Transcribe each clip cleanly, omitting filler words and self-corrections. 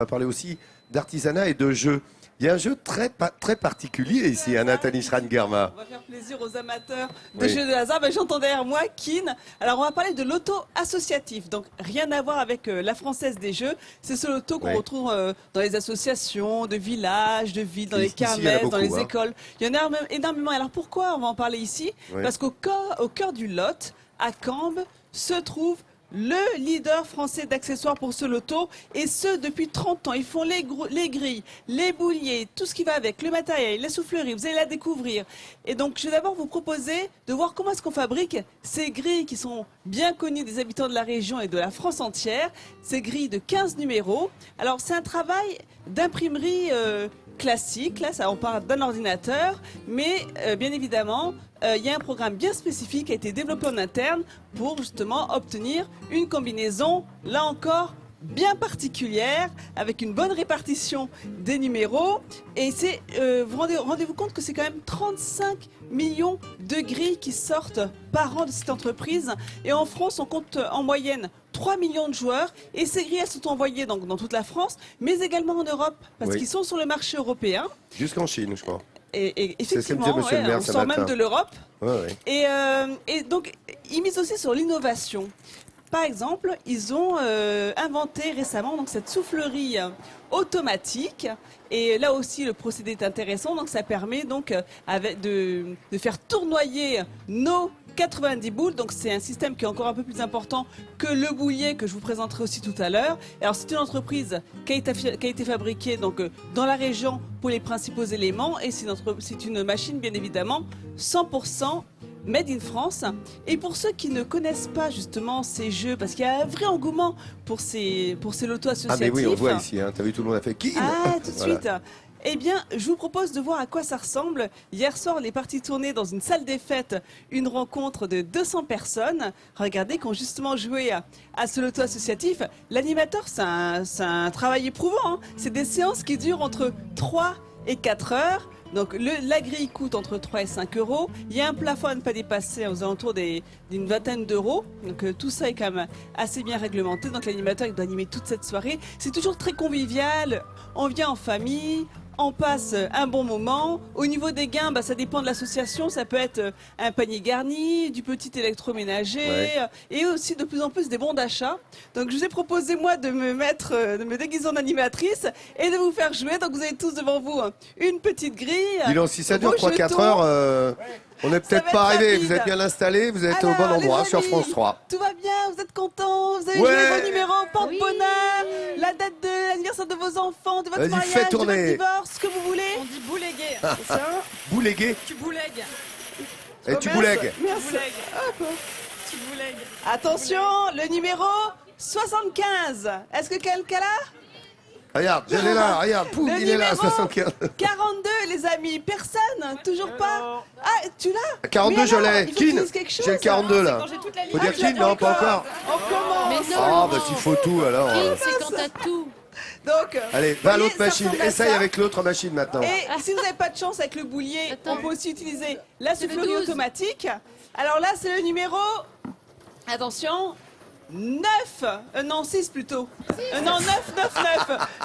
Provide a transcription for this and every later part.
On va parler aussi d'artisanat et de jeux. Il y a un jeu très particulier ici, à Nathalie Schran-Germa. On va faire plaisir aux amateurs de jeux de hasard. Ben, j'entends derrière moi Kin. Alors, on va parler de l'auto associatif. Donc, rien à voir avec la Française des Jeux. C'est ce loto qu'on retrouve dans les associations de villages, de villes, dans les kermesses, dans les écoles. Il y en a énormément. Alors, pourquoi on va en parler ici? Parce qu'au cœur du Lot, à Cambes, se trouve le leader français d'accessoires pour ce loto, et ce depuis 30 ans. Ils font les grilles, les bouliers, tout ce qui va avec, le matériel, la soufflerie, vous allez la découvrir. Et donc je vais d'abord vous proposer de voir comment est-ce qu'on fabrique ces grilles qui sont bien connues des habitants de la région et de la France entière, ces grilles de 15 numéros. Alors c'est un travail d'imprimerie classique, là ça, on parle d'un ordinateur, mais bien évidemment, il y a un programme bien spécifique qui a été développé en interne pour justement obtenir une combinaison, là encore, bien particulière, avec une bonne répartition des numéros. Et c'est, rendez-vous compte que c'est quand même 35 millions de grilles qui sortent par an de cette entreprise. Et en France, on compte en moyenne 3 millions de joueurs. Et ces grilles, elles sont envoyées donc, dans toute la France, mais également en Europe, parce qu'ils sont sur le marché européen. Jusqu'en Chine, je crois. Et effectivement, on sort même de l'Europe. Et donc, ils misent aussi sur l'innovation. Par exemple, ils ont inventé récemment donc, cette soufflerie automatique. Et là aussi, le procédé est intéressant. Donc, ça permet donc, de faire tournoyer nos 90 boules. Donc, c'est un système qui est encore un peu plus important que le boulier que je vous présenterai aussi tout à l'heure. Alors, c'est une entreprise qui a été fabriquée donc, dans la région pour les principaux éléments. Et c'est une machine, bien évidemment, 100% Made in France. Et pour ceux qui ne connaissent pas justement ces jeux, parce qu'il y a un vrai engouement pour ces lotos associatifs. Ah mais oui, on voit ici, hein. T'as vu, tout le monde a fait qui? Ah, tout de suite. Eh bien, je vous propose de voir à quoi ça ressemble. Hier soir, on est parti tourner dans une salle des fêtes une rencontre de 200 personnes. Regardez, qui ont justement joué à ce loto associatif. L'animateur, c'est un travail éprouvant, hein. C'est des séances qui durent entre 3 et 4 heures. Donc la grille coûte entre 3 et 5 euros. Il y a un plafond à ne pas dépasser aux alentours d'une vingtaine d'euros. Donc tout ça est quand même assez bien réglementé. Donc l'animateur doit animer toute cette soirée. C'est toujours très convivial. On vient en famille. On passe un bon moment. Au niveau des gains, ça dépend de l'association. Ça peut être un panier garni, du petit électroménager et aussi de plus en plus des bons d'achat. Donc je vous ai proposé moi de me déguiser en animatrice et de vous faire jouer. Donc vous avez tous devant vous une petite grille. Dis donc, si ça dure 3-4 heures, on n'est peut-être pas arrivé. Vous êtes bien installés, vous êtes au bon endroit sur France 3. Tout va bien, vous êtes contents, vous avez joué vos numéros, porte-bonheur, la date de l'anniversaire de vos enfants, de votre mariage, de votre divorce, ce que vous voulez. On dit bouléguer, c'est ça? Bouléguer. Tu boulègues. Et tu boulègues. Merci. Tu boulègues. Attention, le numéro 75. Est-ce que quelqu'un l'a? Regarde, il est là, regarde, pouf, il est là, 75. 42, les amis, personne, toujours pas. Ah, tu l'as? 42, je l'ai. Kin, j'ai le 42 là. Faut dire Kin, non, pas encore. On commence. Ah, bah s'il faut tout alors. C'est quand t'as tout. Donc, allez, va à l'autre machine. Essaye avec l'autre machine maintenant. Et si vous n'avez pas de chance avec le boulier, on peut aussi utiliser la soufflerie automatique. Alors là, c'est le numéro. Attention. 9 non, 6 plutôt. Non, 9.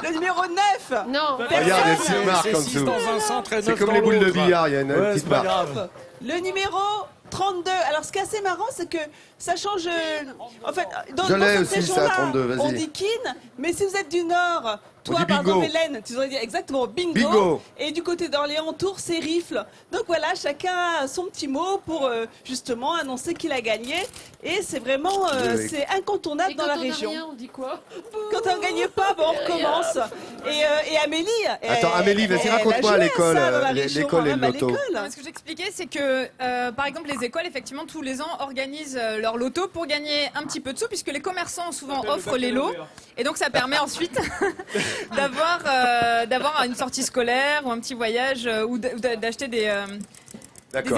Le numéro 9. Non. Regarde, il y a une petite marque en dessous. C'est comme les boules de billard, il y a une petite marque. Le numéro 32. Alors, ce qui est assez marrant, c'est que ça change. En fait, dans je l'ai cette aussi, ça, 32, on vas-y. dit Kin, mais si vous êtes du Nord, toi, par exemple, Hélène, tu aurais dit exactement bingo. Et du côté d'Orléans, Tours, c'est rifle. Donc voilà, chacun a son petit mot pour justement annoncer qu'il a gagné. Et c'est vraiment c'est incontournable dans la région. Rien, on dit quoi? Quand on ne gagne pas, on recommence. Et Amélie. Attends, Amélie, vas-y, raconte-moi l'école et le loto. Ce que j'expliquais, c'est que, par exemple, les écoles, effectivement, tous les ans, organisent leur loto pour gagner un petit peu de sous, puisque les commerçants souvent offrent les lots. Et donc, ça permet ensuite d'avoir une sortie scolaire ou un petit voyage ou d'acheter des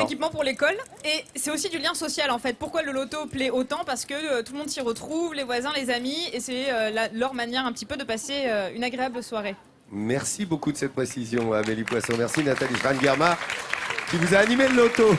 équipements pour l'école. Et c'est aussi du lien social, en fait. Pourquoi le loto plaît autant? Parce que tout le monde s'y retrouve, les voisins, les amis, et c'est leur manière un petit peu de passer une agréable soirée. Merci beaucoup de cette précision, Amélie Poisson. Merci Nathalie Schran-Germa qui vous a animé le loto.